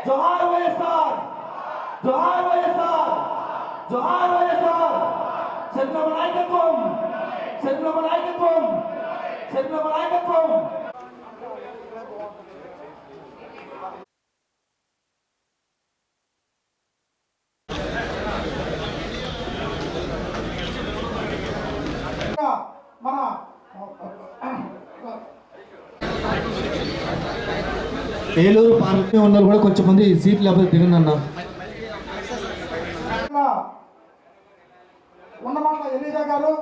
జోహార్ వైఎస్ఆర్, జోహార్ వైఎస్ఆర్, జోహార్ వైఎస్ఆర్. చంద్రబాబు నాయకత్వం, చంద్రబాబు నాయకత్వం, చంద్రబాబు నాయకత్వం. మన ఏలూరు పార్టీ ఉన్నారు కూడా కొంచెం మంది సీట్లు లేకపోతే దిగండి ఉన్నమాట ఎలీజా గారు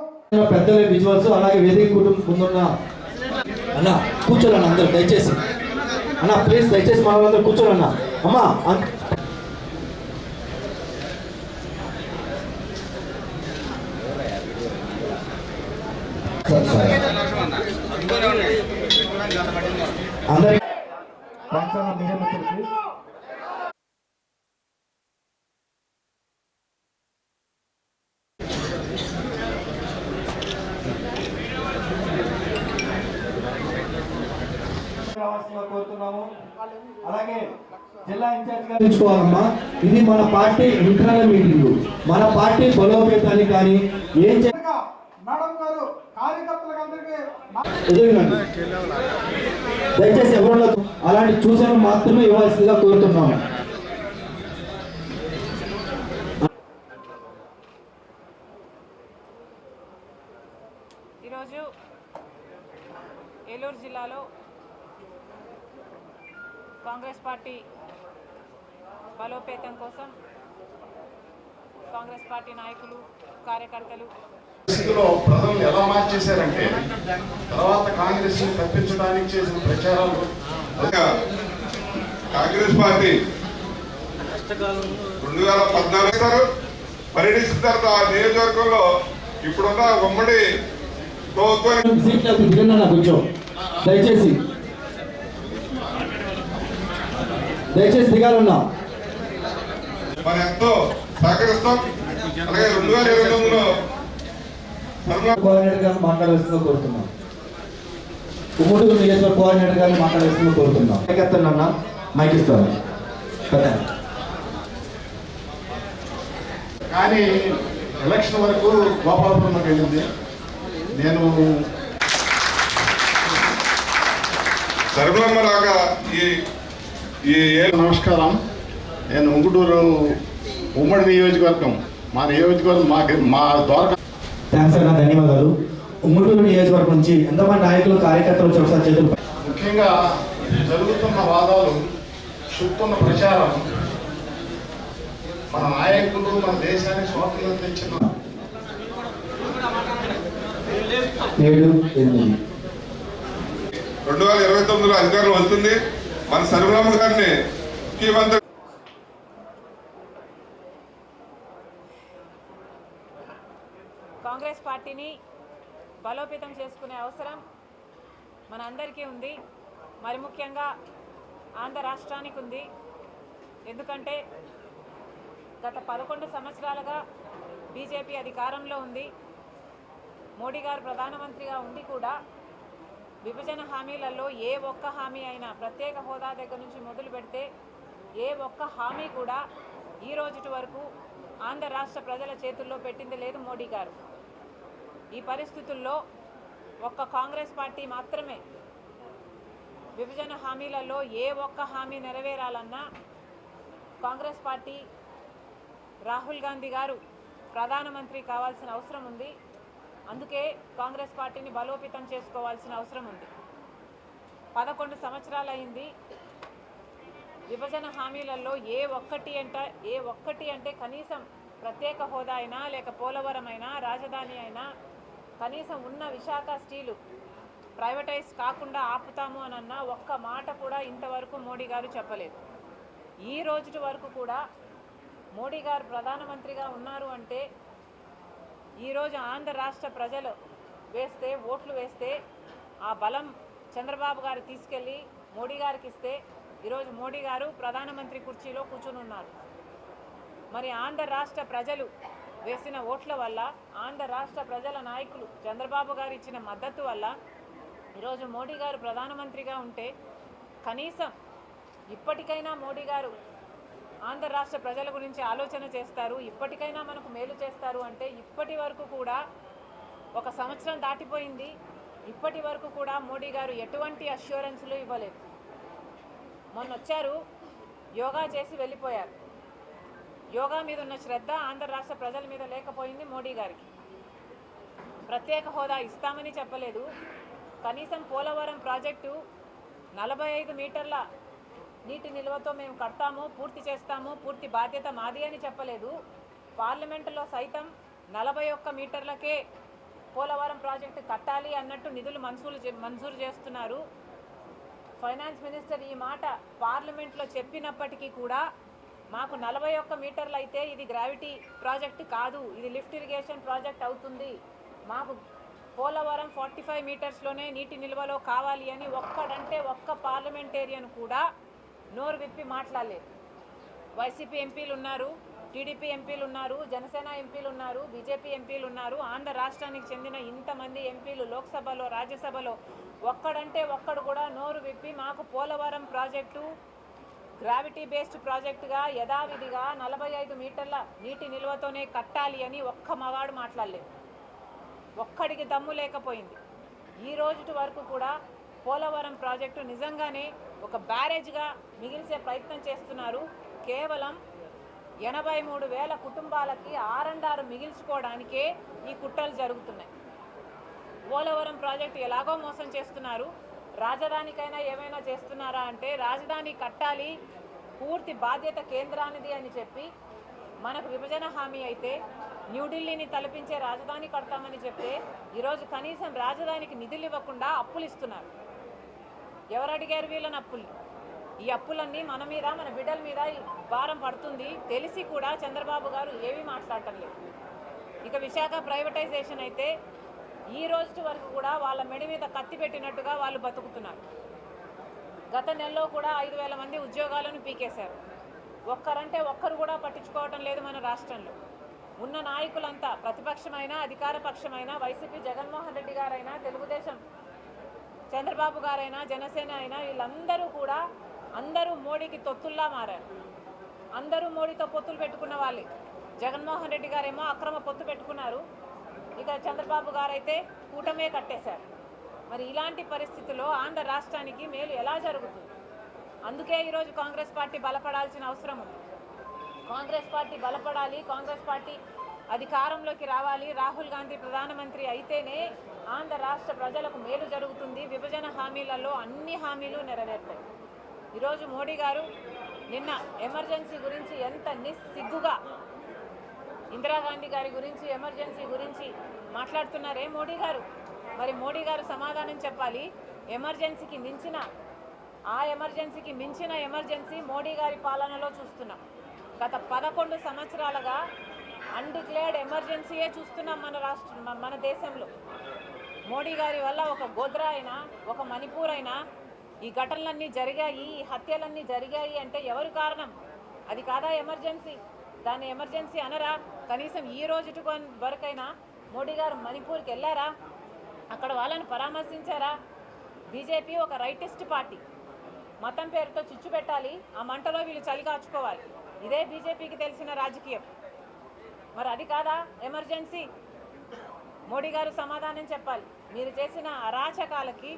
పెద్దలే విజువల్స్ అలాగే వేదిక కుటుంబం ముందున్న అన్న కూర్చోరన్న అందరు దయచేసి అన్న ప్లీజ్ దయచేసి మన వాళ్ళందరూ కూర్చోరన్న అమ్మా అందరికి మీడియా మిత్రులకి కోరుతున్నాము. అలాగే జిల్లా ఇన్ఛార్జ్ గారు ఎంచుకోవాలమ్మా. ఇది మన పార్టీ ఇంటర్నల్ మీటింగ్, మన పార్టీ బలోపేతాన్ని కానీ ఏం దయచేసి ఎవరు అలాంటి సూచనలు మాత్రమే ఇవ్వాల్సిందిగా కోరుతున్నాము. ఈరోజు ఏలూరు జిల్లాలో కాంగ్రెస్ పార్టీ బలోపేతం కోసం కాంగ్రెస్ పార్టీ నాయకులు కార్యకర్తలు ప్రజలు ఎలా మార్చేశారంటే తర్వాత కాంగ్రెస్ తప్పించడానికి చేసిన ప్రచారాలు కాంగ్రెస్ పార్టీ 2014 పర్యటించిన తర్వాత ఆ నియోజకవర్గంలో ఇప్పుడున్న ఉమ్మడి దయచేసి దయచేసి దిగాలన్నా మనం ఎంతో సహకరిస్తాం. అలాగే 2029లో కోఆర్డినేటర్ గారిని మాట్లాడాల్సిందిగా కోరుతున్నాం. ఉమ్మడి నియోజకవర్గ కోఆర్డినేటర్ గారిని మాట్లాడాల్సిందిగా కోరుతున్నాం. ఎక్కడన్నా మైక్ ఇస్తాను. కానీ ఎలక్షన్ వరకు గోపాలపురంలోకి వెళ్ళింది. నేను సర్వమ్మలాగా ఈ నమస్కారం. నేను ఉంగుటూరు ఉమ్మడి నియోజకవర్గం, మా నియోజకవర్గం మా ద్వారా థ్యాంక్స్ అన్న, ధన్యవాదాలు. ఉమ్మటూరు నియోజకవర్గం నుంచి ఎంతమంది నాయకులు కార్యకర్తలు చూస్తారు చేతులు? ముఖ్యంగా జరుగుతున్న వాదాలు, చూపుతున్న ప్రచారం, మన నాయకులు మన దేశానికి స్వాతంత్రం తెచ్చిన 2029లో అధికారం వస్తుంది. మన సర్వరామ గారిని ముఖ్యమంత్రి కాంగ్రెస్ పార్టీని బలోపేతం చేసుకునే అవసరం మనందరికీ ఉంది. మరి ముఖ్యంగా ఆంధ్ర రాష్ట్రానికి ఉంది. ఎందుకంటే గత 11 సంవత్సరాలుగా బీజేపీ అధికారంలో ఉంది. మోడీ గారు ప్రధానమంత్రిగా ఉండి కూడా విభజన హామీలలో ఏ ఒక్క హామీ అయినా, ప్రత్యేక హోదా దగ్గర నుంచి మొదలు పెడితే ఏ ఒక్క హామీ కూడా ఈ రోజుటి వరకు ఆంధ్ర రాష్ట్ర ప్రజల చేతుల్లో పెట్టింది లేదు మోడీ గారు. ఈ పరిస్థితుల్లో ఒక్క కాంగ్రెస్ పార్టీ మాత్రమే విభజన హామీలలో ఏ ఒక్క హామీ నెరవేరాలన్నా కాంగ్రెస్ పార్టీ రాహుల్ గాంధీ గారు ప్రధానమంత్రి కావాల్సిన అవసరం ఉంది. అందుకే కాంగ్రెస్ పార్టీని బలోపేతం చేసుకోవాల్సిన అవసరం ఉంది. 11 సంవత్సరాలు అయింది. విభజన హామీలలో ఏ ఒక్కటి అంటే కనీసం ప్రత్యేక హోదా అయినా, లేక పోలవరం అయినా, రాజధాని అయినా, కనీసం ఉన్న విశాఖ స్టీలు ప్రైవేటైజ్ కాకుండా ఆపుతాము అనన్నా ఒక్క మాట కూడా ఇంతవరకు మోడీ గారు చెప్పలేదు. ఈ రోజుటి వరకు కూడా మోడీ గారు ప్రధానమంత్రిగా ఉన్నారు అంటే ఈరోజు ఆంధ్ర రాష్ట్ర ప్రజలు ఓట్లు వేస్తే ఆ బలం చంద్రబాబు గారు తీసుకెళ్ళి మోడీ గారికి ఇస్తే ఈరోజు మోడీ గారు ప్రధానమంత్రి కుర్చీలో కూర్చుని ఉన్నారు. మరి ఆంధ్ర రాష్ట్ర ప్రజలు వేసిన ఓట్ల వల్ల, ఆంధ్ర రాష్ట్ర ప్రజల నాయకులు చంద్రబాబు గారు ఇచ్చిన మద్దతు వల్ల ఈరోజు మోడీ గారు ప్రధానమంత్రిగా ఉంటే కనీసం ఇప్పటికైనా మోడీ గారు ఆంధ్ర రాష్ట్ర ప్రజల గురించి ఆలోచన చేస్తారు, ఇప్పటికైనా మనకు మేలు చేస్తారు అంటే ఇప్పటి వరకు కూడా 1 సంవత్సరం దాటిపోయింది. ఇప్పటి వరకు కూడా మోడీ గారు ఎటువంటి అష్యూరెన్స్లు ఇవ్వలేదు. మొన్న వచ్చారు, యోగా చేసి వెళ్ళిపోయారు. యోగా మీద ఉన్న శ్రద్ధ ఆంధ్ర రాష్ట్ర ప్రజల మీద లేకపోయింది మోడీ గారికి. ప్రత్యేక హోదా ఇస్తామని చెప్పలేదు. కనీసం పోలవరం ప్రాజెక్టు 45 మీటర్ల నీటి నిల్వతో మేము కడతాము, పూర్తి చేస్తాము, పూర్తి బాధ్యత మాది అని చెప్పలేదు. పార్లమెంటులో సైతం 41 మీటర్లకే పోలవరం ప్రాజెక్టు కట్టాలి అన్నట్టు నిధులు మంజూరు చేస్తున్నారు. ఫైనాన్స్ మినిస్టర్ ఈ మాట పార్లమెంట్లో చెప్పినప్పటికీ కూడా మాకు 41 మీటర్లు అయితే ఇది గ్రావిటీ ప్రాజెక్టు కాదు, ఇది లిఫ్ట్ ఇరిగేషన్ ప్రాజెక్ట్ అవుతుంది, మాకు పోలవరం 45 మీటర్స్లోనే నీటి నిల్వలో కావాలి అని ఒక్క పార్లమెంటేరియన్ కూడా నోరు విప్పి మాట్లాడలేదు. వైసీపీ ఎంపీలు ఉన్నారు, టీడీపీ ఎంపీలు ఉన్నారు, జనసేన ఎంపీలు ఉన్నారు, బీజేపీ ఎంపీలు ఉన్నారు. ఆంధ్ర రాష్ట్రానికి చెందిన ఇంతమంది ఎంపీలు లోక్సభలో రాజ్యసభలో ఒక్కడు కూడా నోరు విప్పి మాకు పోలవరం ప్రాజెక్టు గ్రావిటీ బేస్డ్ ప్రాజెక్టుగా యథావిధిగా 45 మీటర్ల నీటి నిల్వతోనే కట్టాలి అని ఒక్క మగాడు మాట్లాడలేదు. ఒక్కడికి దమ్ము లేకపోయింది. ఈ రోజు వరకు కూడా పోలవరం ప్రాజెక్టు నిజంగానే ఒక బ్యారేజ్గా మిగిల్చే ప్రయత్నం చేస్తున్నారు. కేవలం 83,000 కుటుంబాలకి R&R మిగిల్చుకోవడానికే ఈ కుట్రలు జరుగుతున్నాయి. పోలవరం ప్రాజెక్టు ఎలాగో మోసం చేస్తున్నారు. రాజధానికైనా ఏమైనా చేస్తున్నారా అంటే రాజధాని కట్టాలి, పూర్తి బాధ్యత కేంద్రానిది అని చెప్పి మనకు విభజన హామీ అయితే న్యూఢిల్లీని తలపించే రాజధాని కడతామని చెప్తే ఈరోజు కనీసం రాజధానికి నిధులు ఇవ్వకుండా అప్పులు ఇస్తున్నారు. ఎవరు అడిగారు వీళ్ళని అప్పులు? ఈ అప్పులన్నీ మన మీద, మన బిడ్డల మీద భారం పడుతుంది తెలిసి కూడా చంద్రబాబు గారు ఏమీ మాట్లాడటం లేదు. ఇక విశాఖ ప్రైవేటైజేషన్ అయితే ఈ రోజు వరకు కూడా వాళ్ళ మెడ మీద కత్తి పెట్టినట్టుగా వాళ్ళు బతుకుతున్నారు. గత నెలలో కూడా 5,000 మంది ఉద్యోగాలను పీకేశారు. ఒక్కరు కూడా పట్టించుకోవటం లేదు మన రాష్ట్రంలో. ఉన్న నాయకులంతా ప్రతిపక్షమైనా అధికార పక్షమైనా వైసీపీ జగన్మోహన్ రెడ్డి గారైనా తెలుగుదేశం చంద్రబాబు గారైనా జనసేన అయినా వీళ్ళందరూ కూడా అందరూ మోడీకి తొత్తుల్లా మారారు. అందరూ మోడీతో పొత్తులు పెట్టుకున్న వాళ్ళే. జగన్మోహన్ రెడ్డి గారేమో అక్రమ పొత్తు పెట్టుకున్నారు, ఇక చంద్రబాబు గారైతే కూటమే కట్టేశారు. మరి ఇలాంటి పరిస్థితుల్లో ఆంధ్ర రాష్ట్రానికి మేలు ఎలా జరుగుతుంది? అందుకే ఈరోజు కాంగ్రెస్ పార్టీ బలపడాల్సిన అవసరం ఉంది. కాంగ్రెస్ పార్టీ బలపడాలి, కాంగ్రెస్ పార్టీ అధికారంలోకి రావాలి, రాహుల్ గాంధీ ప్రధానమంత్రి అయితేనే ఆంధ్ర రాష్ట్ర ప్రజలకు మేలు జరుగుతుంది. విభజన హామీలలో అన్ని హామీలు నెరవేరుతాయి. ఈరోజు మోడీ గారు నిన్న ఎమర్జెన్సీ గురించి ఎంత నిస్సిగ్గుగా ఇందిరాగాంధీ గారి గురించి ఎమర్జెన్సీ గురించి మాట్లాడుతున్నారే మోడీ గారు. మరి మోడీ గారు సమాధానం చెప్పాలి. ఎమర్జెన్సీకి మించిన ఎమర్జెన్సీ మోడీ గారి పాలనలో చూస్తున్నాం. గత 11 సంవత్సరాలుగా అన్డిక్లేర్డ్ ఎమర్జెన్సీయే చూస్తున్నాం మన దేశంలో. మోడీ గారి వల్ల ఒక గోద్రా అయినా, ఒక మణిపూర్ అయినా ఈ ఘటనలన్నీ జరిగాయి, ఈ హత్యలన్నీ జరిగాయి అంటే ఎవరు కారణం? అది కాదా ఎమర్జెన్సీ? దాన్ని ఎమర్జెన్సీ అనరా? కనీసం ఈ రోజు వరకైనా మోడీ గారు మణిపూర్కి వెళ్ళారా? అక్కడ వాళ్ళని పరామర్శించారా? బీజేపీ ఒక రైటిస్ట్ పార్టీ, మతం పేరుతో చిచ్చు పెట్టాలి, ఆ మంటలో వీళ్ళు చలి కాచుకోవాలి. ఇదే బీజేపీకి తెలిసిన రాజకీయం. మరి అది కాదా ఎమర్జెన్సీ? మోడీ గారు సమాధానం చెప్పాలి. మీరు చేసిన అరాచకాలకి,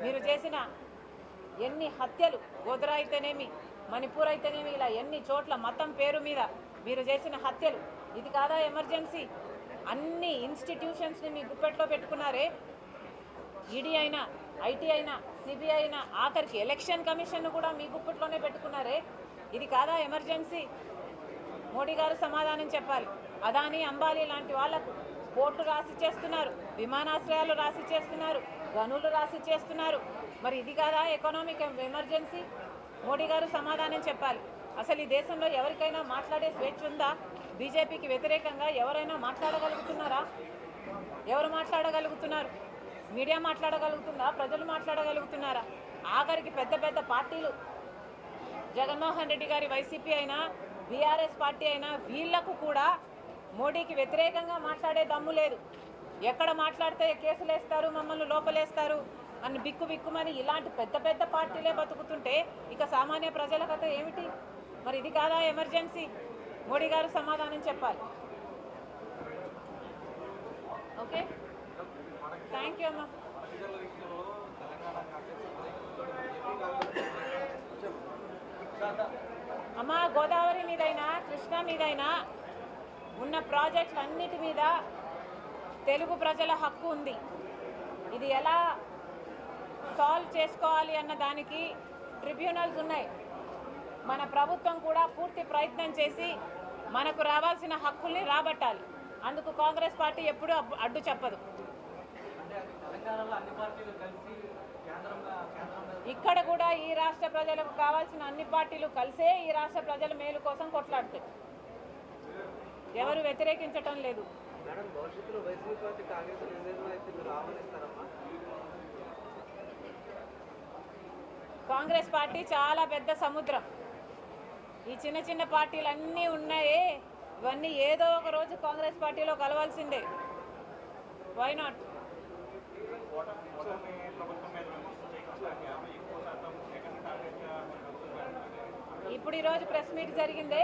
మీరు చేసిన ఎన్ని హత్యలు, గోద్రా అయితేనేమి, మణిపూర్ అయితేనేమి, ఇలా ఎన్ని చోట్ల మతం పేరు మీద మీరు చేసిన హత్యలు, ఇది కాదా ఎమర్జెన్సీ? అన్ని ఇన్స్టిట్యూషన్స్ని మీ గుప్పెట్లో పెట్టుకున్నారే. ఈడీ అయినా, ఐటీ అయినా, సిబిఐ అయినా, ఆఖరికి ఎలక్షన్ కమిషన్ కూడా మీ గుప్పెట్లోనే పెట్టుకున్నారే. ఇది కాదా ఎమర్జెన్సీ? మోడీ గారు సమాధానం చెప్పాలి. అదానీ, అంబానీ లాంటి వాళ్లకు పోర్టులు రాసిచ్చేస్తున్నారు, విమానాశ్రయాలు రాసిచ్చేస్తున్నారు, గనులు రాసిచ్చేస్తున్నారు. మరి ఇది కాదా ఎకనామిక్ ఎమర్జెన్సీ? మోడీ గారు సమాధానం చెప్పాలి. అసలు ఈ దేశంలో ఎవరికైనా మాట్లాడే స్వేచ్ఛ ఉందా? బీజేపీకి వ్యతిరేకంగా ఎవరైనా మాట్లాడగలుగుతున్నారా? ఎవరు మాట్లాడగలుగుతున్నారు? మీడియా మాట్లాడగలుగుతుందా? ప్రజలు మాట్లాడగలుగుతున్నారా? ఆఖరికి పెద్ద పెద్ద పార్టీలు, జగన్మోహన్ రెడ్డి గారి వైసీపీ అయినా, బీఆర్ఎస్ పార్టీ అయినా, వీళ్లకు కూడా మోడీకి వ్యతిరేకంగా మాట్లాడే దమ్ము లేదు. ఎక్కడ మాట్లాడితే కేసులు వేస్తారు, మమ్మల్ని లోపలేస్తారు అని బిక్కుమని ఇలాంటి పెద్ద పెద్ద పార్టీలే బతుకుతుంటే ఇక సామాన్య ప్రజల కథ ఏమిటి? మరి ఇది కాదా ఎమర్జెన్సీ? మోడీ గారు సమాధానం చెప్పాలి. ఓకే, థ్యాంక్ యూ అమ్మా. అమ్మా, గోదావరి మీదైనా కృష్ణా మీదైనా ఉన్న ప్రాజెక్టులన్నిటి మీద తెలుగు ప్రజల హక్కు ఉంది. ఇది ఎలా సాల్వ్ చేసుకోవాలి అన్న దానికి ట్రిబ్యునల్స్ ఉన్నాయి. మన ప్రభుత్వం కూడా పూర్తి ప్రయత్నం చేసి మనకు రావాల్సిన హక్కుల్ని రాబట్టాలి. అందుకు కాంగ్రెస్ పార్టీ ఎప్పుడూ అడ్డు చెప్పదు. ఇక్కడ కూడా ఈ రాష్ట్ర ప్రజలకు కావాల్సిన అన్ని పార్టీలు కలిసే ఈ రాష్ట్ర ప్రజల మేలు కోసం కొట్లాడుతాయి. ఎవరు వ్యతిరేకించటం లేదు. కాంగ్రెస్ పార్టీ చాలా పెద్ద సముద్రం. ఈ చిన్న చిన్న పార్టీలు అన్నీ ఉన్నాయే, ఇవన్నీ ఏదో ఒక రోజు కాంగ్రెస్ పార్టీలో కలవాల్సిందే. Why not? ఇప్పుడు ఈరోజు ప్రెస్ మీట్ జరిగిందే,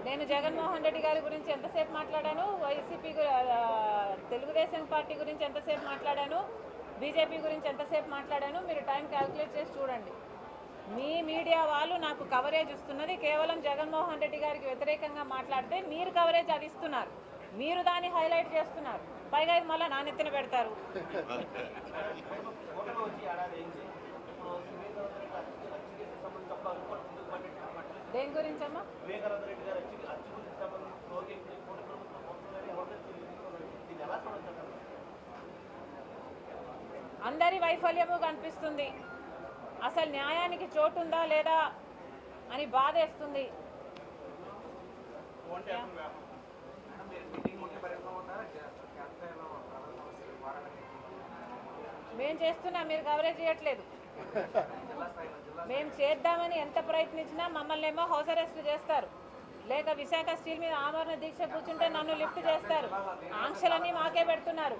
నేను జగన్మోహన్ రెడ్డి గారి గురించి ఎంతసేపు మాట్లాడాను, వైసీపీ తెలుగుదేశం పార్టీ గురించి ఎంతసేపు మాట్లాడాను, బీజేపీ గురించి ఎంతసేపు మాట్లాడాను, మీరు టైం క్యాల్కులేట్ చేసి చూడండి. మీ మీడియా వాళ్ళు నాకు కవరేజ్ ఇస్తున్నది కేవలం జగన్మోహన్ రెడ్డి గారికి వ్యతిరేకంగా మాట్లాడితే మీరు కవరేజ్ అది ఇస్తున్నారు, మీరు దాన్ని హైలైట్ చేస్తున్నారు. పైగా ఇది మళ్ళీ నా నెత్తిన పెడతారు. దేని గురించమ్మా? అందరి వైఫల్యము కనిపిస్తుంది. అసలు న్యాయానికి చోటు ఉందా లేదా అని బాధేస్తుంది. మేము చేస్తున్నా, మీరు కవరేజ్ చేయట్లేదు. మేము చేద్దామని ఎంత ప్రయత్నించినా మమ్మల్ని ఏమో హౌస్ అరెస్ట్ చేస్తారు, లేక విశాఖ స్టీల్ మీద ఆమరణ దీక్ష కూర్చుంటే నన్ను లిఫ్ట్ చేస్తారు. ఆంక్షలన్నీ మాకే పెడుతున్నారు.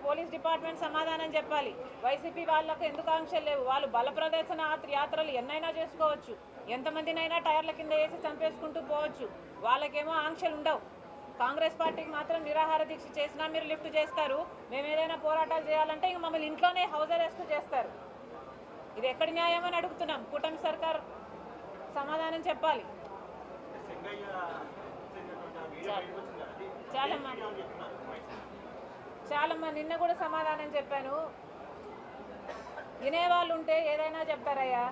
పోలీస్ డిపార్ట్మెంట్ సమాధానం చెప్పాలి. వైసీపీ వాళ్ళకు ఎందుకు ఆంక్షలు లేవు? వాళ్ళు బల ప్రదర్శన యాత్రలు ఎన్నైనా చేసుకోవచ్చు, ఎంతమందినైనా టైర్ల కింద వేసి చంపేసుకుంటూ పోవచ్చు. వాళ్ళకేమో ఆంక్షలు ఉండవు. కాంగ్రెస్ పార్టీకి మాత్రం నిరాహార దీక్ష చేసినా మీరు లిఫ్ట్ చేస్తారు. మేము ఏదైనా పోరాటాలు చేయాలంటే ఇంక మమ్మల్ని ఇంట్లోనే హౌస్ అరెస్ట్ చేస్తారు. ఇది ఎక్కడి న్యాయం అని అడుగుతున్నాం. కూటమి సర్కార్ సమాధానం చెప్పాలి. చాలమ్మా, నిన్న కూడా సమాధానం చెప్పాను. వినేవాళ్ళు ఉంటే ఏదైనా చెప్తారయ్యా.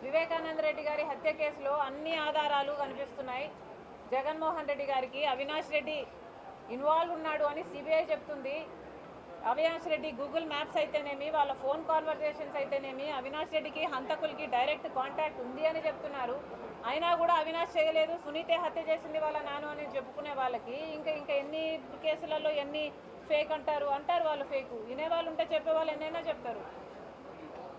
వివేకానంద రెడ్డి గారి హత్య కేసులో అన్ని ఆధారాలు కనిపిస్తున్నాయి. జగన్మోహన్ రెడ్డి గారికి అవినాష్ రెడ్డి ఇన్వాల్వ్ ఉన్నాడు అని సిబిఐ చెప్తుంది. అవినాష్ రెడ్డి గూగుల్ మ్యాప్స్ అయితేనేమి, వాళ్ళ ఫోన్ కాన్వర్జేషన్స్ అయితేనేమి, అవినాష్ రెడ్డికి హంతకులకి డైరెక్ట్ కాంటాక్ట్ ఉంది అని చెప్తున్నారు. అయినా కూడా అవినాష్ చేయలేదు, సునీతే హత్య చేసింది వాళ్ళ నాన్న అని చెప్పుకునే వాళ్ళకి ఇంకా ఎన్ని కేసులలో ఎన్ని ఫేక్ అంటారు వాళ్ళు ఫేకు. వినేవాళ్ళు ఉంటే చెప్పేవాళ్ళు ఎన్నైనా చెప్తారు.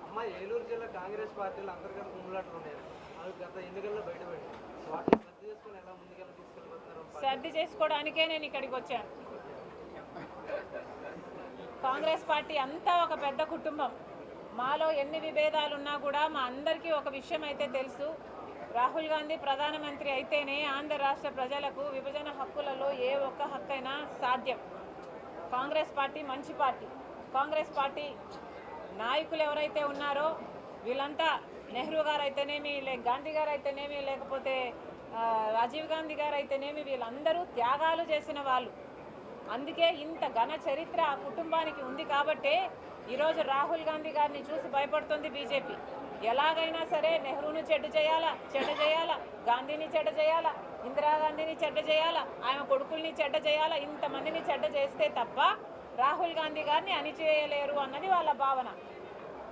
అమ్మ, ఏలూరు జిల్లా కాంగ్రెస్ పార్టీలు అంతర్గత కుమ్ములాటలు ఉన్నాయి. అవి గత ఎన్నికల్లో బయటపడింది. సర్ది చేసుకోవడానికే నేను ఇక్కడికి వచ్చాను. కాంగ్రెస్ పార్టీ అంతా ఒక పెద్ద కుటుంబం. మాలో ఎన్ని విభేదాలు ఉన్నా కూడా మా అందరికీ ఒక విషయం అయితే తెలుసు. రాహుల్ గాంధీ ప్రధానమంత్రి అయితేనే ఆంధ్ర రాష్ట్ర ప్రజలకు విభజన హక్కులలో ఏ ఒక్క హక్కైనా సాధ్యం. కాంగ్రెస్ పార్టీ మంచి పార్టీ. కాంగ్రెస్ పార్టీ నాయకులు ఎవరైతే ఉన్నారో వీళ్ళంతా నెహ్రూ గారు అయితేనేమి, గాంధీ గారు అయితేనేమి, లేకపోతే రాజీవ్ గాంధీ గారు అయితేనేమి, వీళ్ళందరూ త్యాగాలు చేసిన వాళ్ళు. అందుకే ఇంత ఘన చరిత్ర ఆ కుటుంబానికి ఉంది కాబట్టే ఈరోజు రాహుల్ గాంధీ గారిని చూసి భయపడుతుంది బీజేపీ. ఎలాగైనా సరే నెహ్రూను చెడ్డ చేయాలా, గాంధీని చెడ్డ చేయాలా, ఇందిరాగాంధీని చెడ్డ చేయాలా, ఆయన కొడుకుల్ని చెడ్డ చేయాలా. ఇంతమందిని చెడ్డ చేస్తే తప్ప రాహుల్ గాంధీ గారిని అణిచేయలేరు అన్నది వాళ్ళ భావన.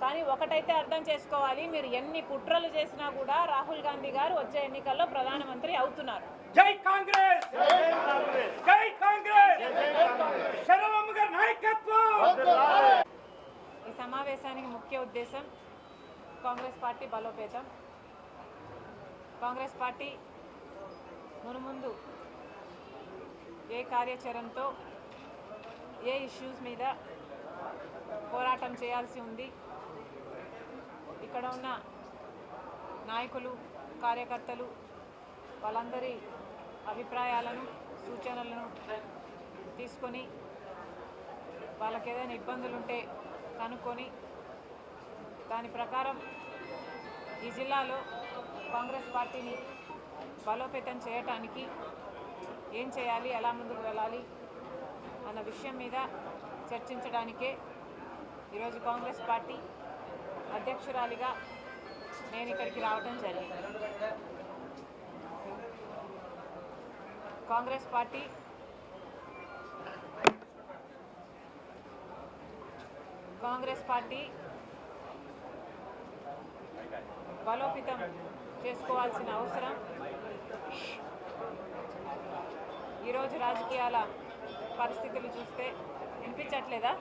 కానీ ఒకటైతే అర్థం చేసుకోవాలి, మీరు ఎన్ని కుట్రలు చేసినా కూడా రాహుల్ గాంధీ గారు వచ్చే ఎన్నికల్లో ప్రధానమంత్రి అవుతున్నారు. జై కాంగ్రెస్, జై కాంగ్రెస్, శరవమ్మ గారి నాయకత్వం. ఈ సమావేశానికి ముఖ్య ఉద్దేశం కాంగ్రెస్ పార్టీ బలోపేతం. కాంగ్రెస్ పార్టీ మునుముందు ఏ కార్యాచరణతో ఏ ఇష్యూస్ మీద పోరాటం చేయాల్సి ఉంది. ఇక్కడ ఉన్న నాయకులు, కార్యకర్తలు వాళ్ళందరి అభిప్రాయాలను, సూచనలను తీసుకొని వాళ్ళకి ఏదైనా ఇబ్బందులు ఉంటే కనుక్కొని దాని ప్రకారం ఈ జిల్లాలో కాంగ్రెస్ పార్టీని బలోపేతం చేయటానికి ఏం చేయాలి, ఎలా ముందుకు వెళ్ళాలి అన్న విషయం మీద చర్చించడానికే ఈరోజు కాంగ్రెస్ పార్టీ అధ్యక్షురాలిగా నేను ఇక్కడికి రావడం జరిగింది. కాంగ్రెస్ పార్టీ బలోపేతం చేసుకోవాల్సిన అవసరం ఈరోజు రాజకీయాల పరిస్థితులు చూస్తే వినిపించట్లేదా?